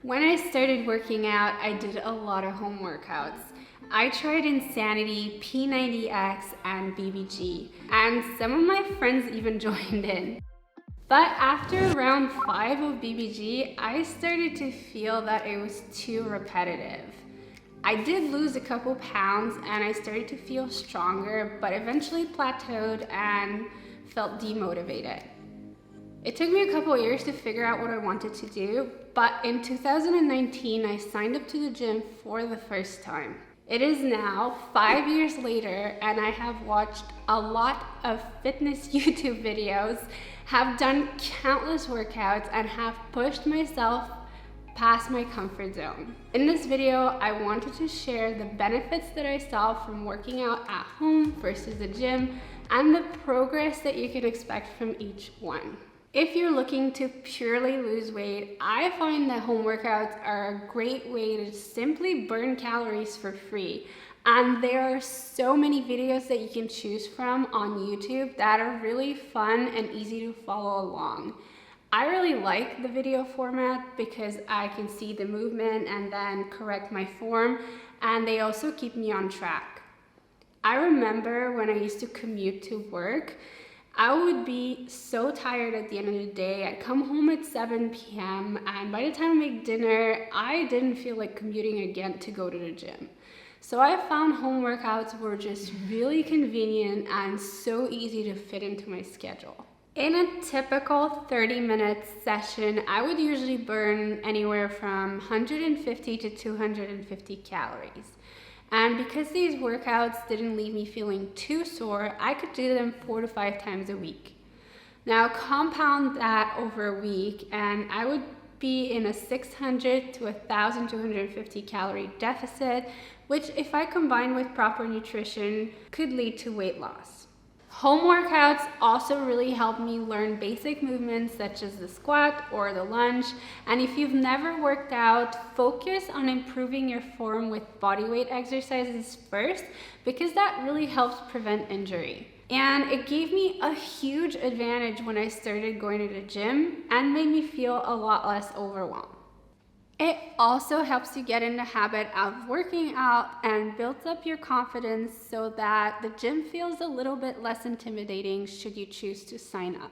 When I started working out, I did a lot of home workouts. I tried Insanity, P90X, and BBG, and some of my friends even joined in. But after round 5 of BBG, I started to feel that it was too repetitive. I did lose a couple pounds and I started to feel stronger, but eventually plateaued and felt demotivated. It took me a couple years to figure out what I wanted to do, but in 2019, I signed up to the gym for the first time. It is now 5 years later, and I have watched a lot of fitness YouTube videos, have done countless workouts, and have pushed myself past my comfort zone. In this video, I wanted to share the benefits that I saw from working out at home versus the gym, and the progress that you can expect from each one. If you're looking to purely lose weight, I find that home workouts are a great way to simply burn calories for free. And there are so many videos that you can choose from on YouTube that are really fun and easy to follow along. I really like the video format because I can see the movement and then correct my form, and they also keep me on track. I remember when I used to commute to work, I would be so tired at the end of the day. I'd come home at 7 p.m. and by the time I make dinner, I didn't feel like commuting again to go to the gym. So I found home workouts were just really convenient and so easy to fit into my schedule. In a typical 30-minute session, I would usually burn anywhere from 150 to 250 calories. And because these workouts didn't leave me feeling too sore, I could do them 4 to 5 times a week. Now compound that over a week and I would be in a 600 to 1,250 calorie deficit, which if I combine with proper nutrition could lead to weight loss. Home workouts also really help me learn basic movements such as the squat or the lunge. And if you've never worked out, focus on improving your form with bodyweight exercises first, because that really helps prevent injury. And it gave me a huge advantage when I started going to the gym and made me feel a lot less overwhelmed. It also helps you get in the habit of working out and builds up your confidence so that the gym feels a little bit less intimidating should you choose to sign up.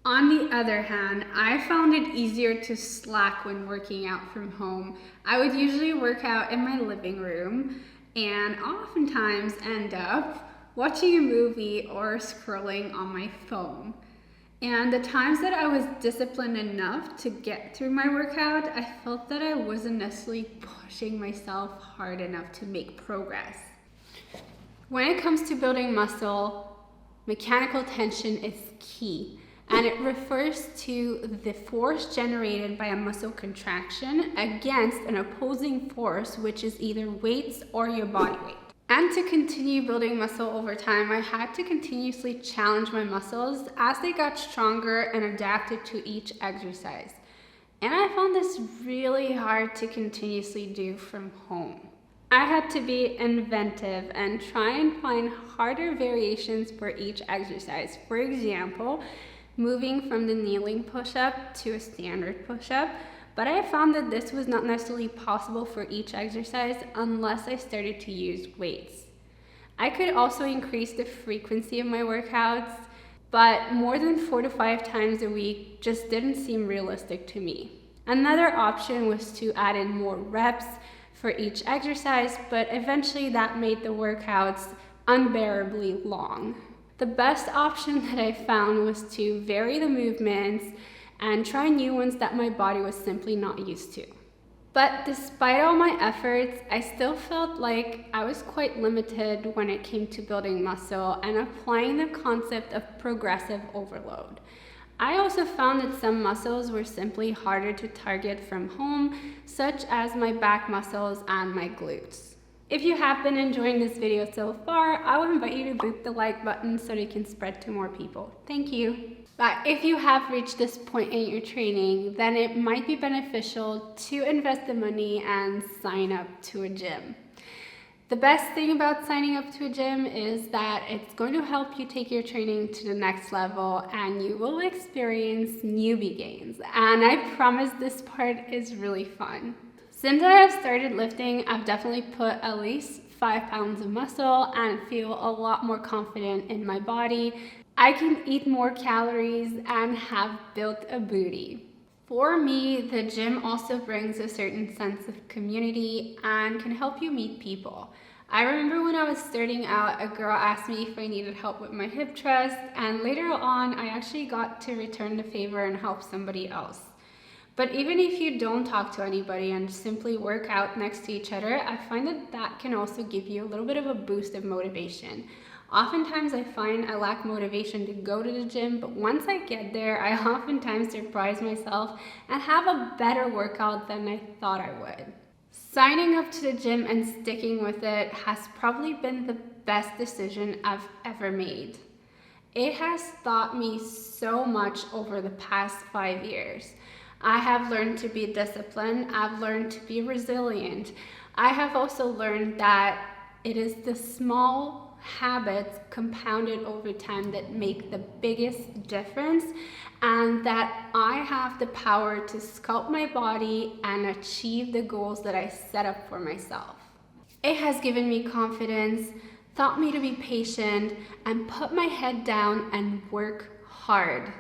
On the other hand, I found it easier to slack when working out from home. I would usually work out in my living room and oftentimes end up watching a movie or scrolling on my phone. And the times that I was disciplined enough to get through my workout, I felt that I wasn't necessarily pushing myself hard enough to make progress. When it comes to building muscle, mechanical tension is key, and it refers to the force generated by a muscle contraction against an opposing force, which is either weights or your body weight. And to continue building muscle over time, I had to continuously challenge my muscles as they got stronger and adapted to each exercise. And I found this really hard to continuously do from home. I had to be inventive and try and find harder variations for each exercise. For example, moving from the kneeling push-up to a standard push-up. But I found that this was not necessarily possible for each exercise unless I started to use weights. I could also increase the frequency of my workouts, but more than 4 to 5 times a week just didn't seem realistic to me. Another option was to add in more reps for each exercise, but eventually that made the workouts unbearably long. The best option that I found was to vary the movements and try new ones that my body was simply not used to. But despite all my efforts, I still felt like I was quite limited when it came to building muscle and applying the concept of progressive overload. I also found that some muscles were simply harder to target from home, such as my back muscles and my glutes. If you have been enjoying this video so far, I would invite you to boop the like button so that it can spread to more people. Thank you. But if you have reached this point in your training, then it might be beneficial to invest the money and sign up to a gym. The best thing about signing up to a gym is that it's going to help you take your training to the next level and you will experience newbie gains. And I promise this part is really fun. Since I have started lifting, I've definitely put at least 5 pounds of muscle and feel a lot more confident in my body. I can eat more calories and have built a booty. For me, the gym also brings a certain sense of community and can help you meet people. I remember when I was starting out, a girl asked me if I needed help with my hip thrust, and later on, I actually got to return the favor and help somebody else. But even if you don't talk to anybody and simply work out next to each other, I find that that can also give you a little bit of a boost of motivation. Oftentimes I find I lack motivation to go to the gym, but once I get there, I oftentimes surprise myself and have a better workout than I thought I would. Signing up to the gym and sticking with it has probably been the best decision I've ever made. It has taught me so much over the past 5 years. I have learned to be disciplined, I've learned to be resilient. I have also learned that it is the small habits compounded over time that make the biggest difference, and that I have the power to sculpt my body and achieve the goals that I set up for myself. It has given me confidence, taught me to be patient, and put my head down and work hard.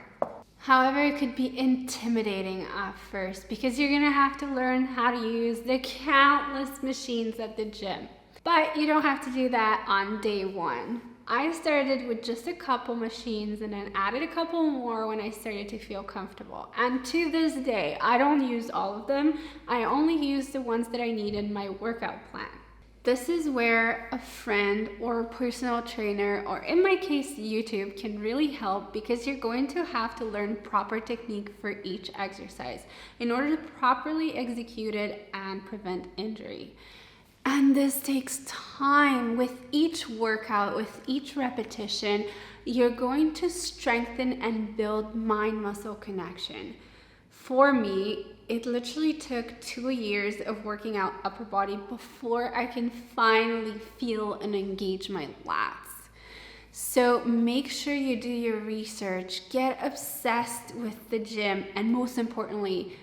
However, it could be intimidating at first because you're gonna have to learn how to use the countless machines at the gym. But you don't have to do that on day one. I started with just a couple machines and then added a couple more when I started to feel comfortable. And to this day, I don't use all of them. I only use the ones that I need in my workout plan. This is where a friend or a personal trainer, or in my case, YouTube, can really help, because you're going to have to learn proper technique for each exercise in order to properly execute it and prevent injury. And this takes time. With each workout, with each repetition, you're going to strengthen and build mind-muscle connection. For me, it literally took 2 years of working out upper body before I can finally feel and engage my lats. So make sure you do your research, get obsessed with the gym, and most importantly,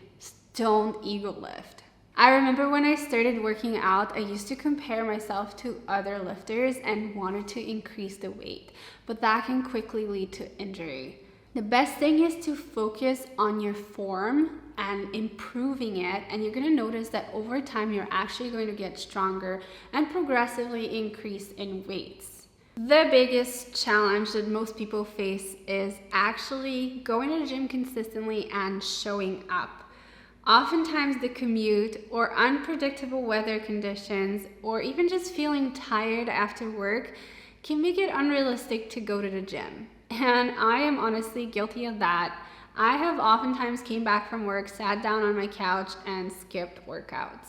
don't ego lift. I remember when I started working out, I used to compare myself to other lifters and wanted to increase the weight, but that can quickly lead to injury. The best thing is to focus on your form and improving it, and you're gonna notice that over time, you're actually going to get stronger and progressively increase in weights. The biggest challenge that most people face is actually going to the gym consistently and showing up. Oftentimes the commute or unpredictable weather conditions, or even just feeling tired after work, can make it unrealistic to go to the gym. And I am honestly guilty of that. I have oftentimes came back from work, sat down on my couch, and skipped workouts.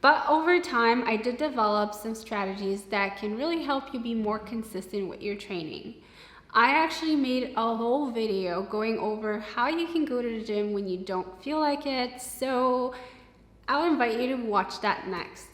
But over time, I did develop some strategies that can really help you be more consistent with your training. I actually made a whole video going over how you can go to the gym when you don't feel like it, so I'll invite you to watch that next.